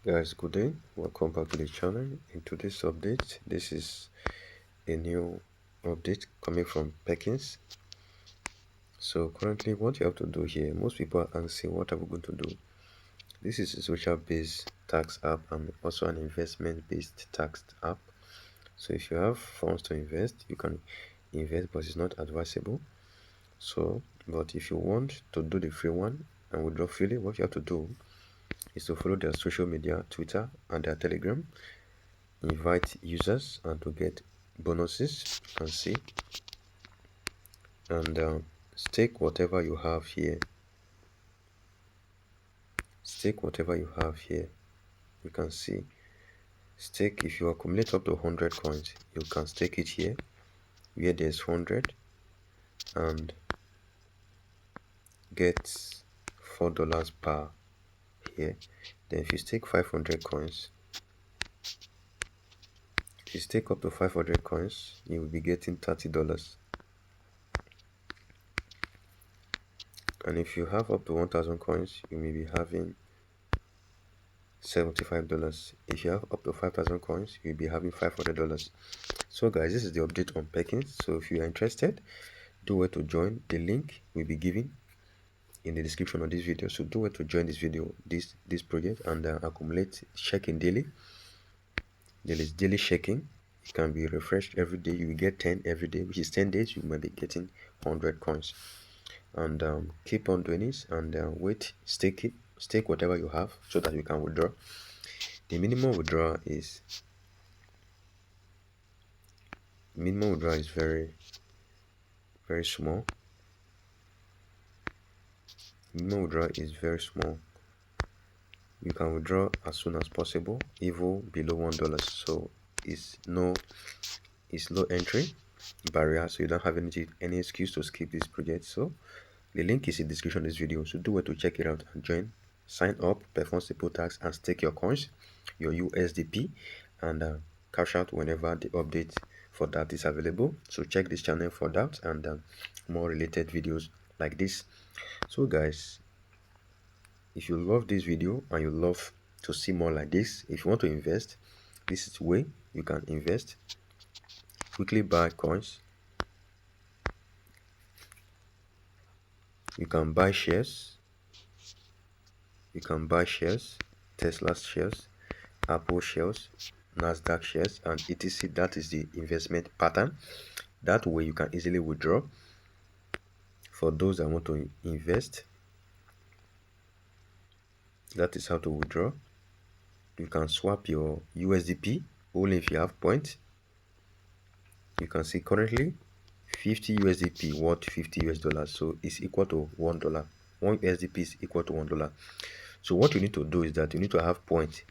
Guys, good day. Welcome back to the channel. In today's update, this is a new update coming from Perkins. So currently, what you have to do here, most people are asking, what are we going to do? This is a social-based tax app and also an investment-based tax app. So if you have funds to invest, you can invest, but it's not advisable. So, but if you want to do the free one and withdraw freely, what you have to do is to follow their social media, Twitter and their Telegram. Invite users and to get bonuses, you can see, and stake whatever you have here. Stake whatever you have here. You can see, stake, if you accumulate up to 100 coins, you can stake it here where there's 100 and get $4 per here. Then if you stake 500 coins, if you stake up to 500 coins, you will be getting $30. And if you have up to 1000 coins, you may be having $75. If you have up to 5000 coins, you'll be having $500. So guys, this is the update on Perkins. So if you are interested, do where to join. The link will be given in the description of this video. So do where to join this video, this project, and accumulate checking daily. There is daily checking. It can be refreshed every day. You will get 10 every day, which is 10 days. You might be getting 100 coins. And keep on doing this and wait, stake whatever you have so that you can withdraw. The minimum withdrawal is very small. Minimum withdrawal is very small. You can withdraw as soon as possible, even below $1. So it's low entry barrier, so you don't have any excuse to skip this project. So the link is in the description of this video, so do where to check it out and join. Sign up, perform simple tasks, and stake your coins, your USDP, and cash out whenever the update for that is available. So check this channel for that and more related videos like this. So guys, if you love this video and you love to see more like this, if you want to invest, this is the way you can invest. Quickly buy coins. You can buy shares. You can buy shares, Tesla shares, Apple shares, Nasdaq shares, and etc. That is the investment pattern. That way you can easily withdraw. For those that want to invest, that is how to withdraw. You can swap your USDP only if you have points. You can see currently 50 USDP worth $50, so it's equal to $1. 1 USDP is equal to $1. So what you need to do is that you need to have points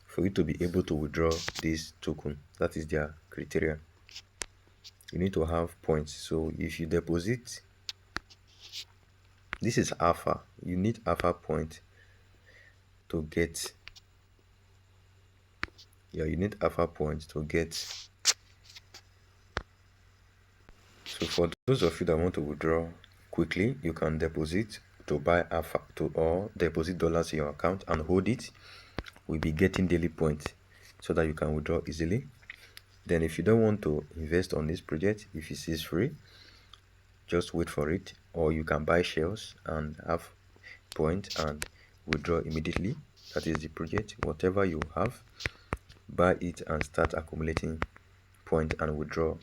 for you to be able to withdraw this token. That is their criteria. You need to have points. So if you deposit, this is alpha, you need alpha point to get, you need alpha points to get. So for those of you that want to withdraw quickly, you can deposit to buy alpha or deposit dollars in your account and hold it. We'll be getting daily points so that you can withdraw easily. Then if you don't want to invest on this project, if it is free, just wait for it, or you can buy shares and have points and withdraw immediately. That is the project. Whatever you have, buy it and start accumulating points and withdraw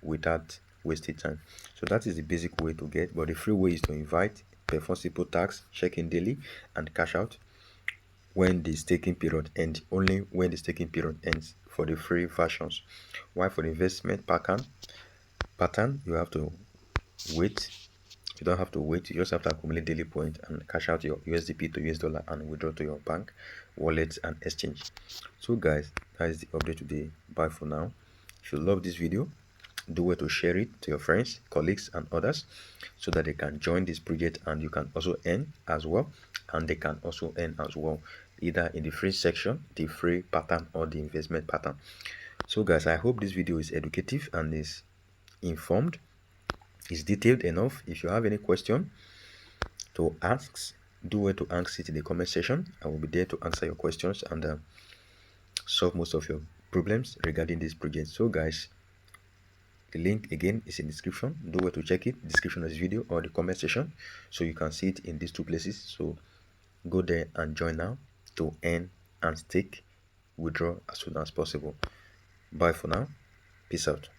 without wasting time. So that is the basic way to get, but the free way is to invite, perform simple tasks, check in daily, and cash out when the staking period ends, only when the staking period ends for the free versions. While for the investment pattern, you have to wait. You don't have to wait, you just have to accumulate daily points and cash out your USDP to US dollar and withdraw to your bank, wallets, and exchange. So guys, that is the update today. Bye for now. If you love this video, do well to share it to your friends, colleagues, and others so that they can join this project and you can also earn as well, and they can also earn as well, either in the free section, the free pattern, or the investment pattern. So guys, I hope this video is educative and is informed, is detailed enough. If you have any question to ask, do well to ask it in the comment section. I will be there to answer your questions and solve most of your problems regarding this project. So guys, the link again is in the description. Do well to check it, description of this video or the comment section, so you can see it in these two places. So go there and join now to earn and stake, withdraw as soon as possible. Bye for now. Peace out.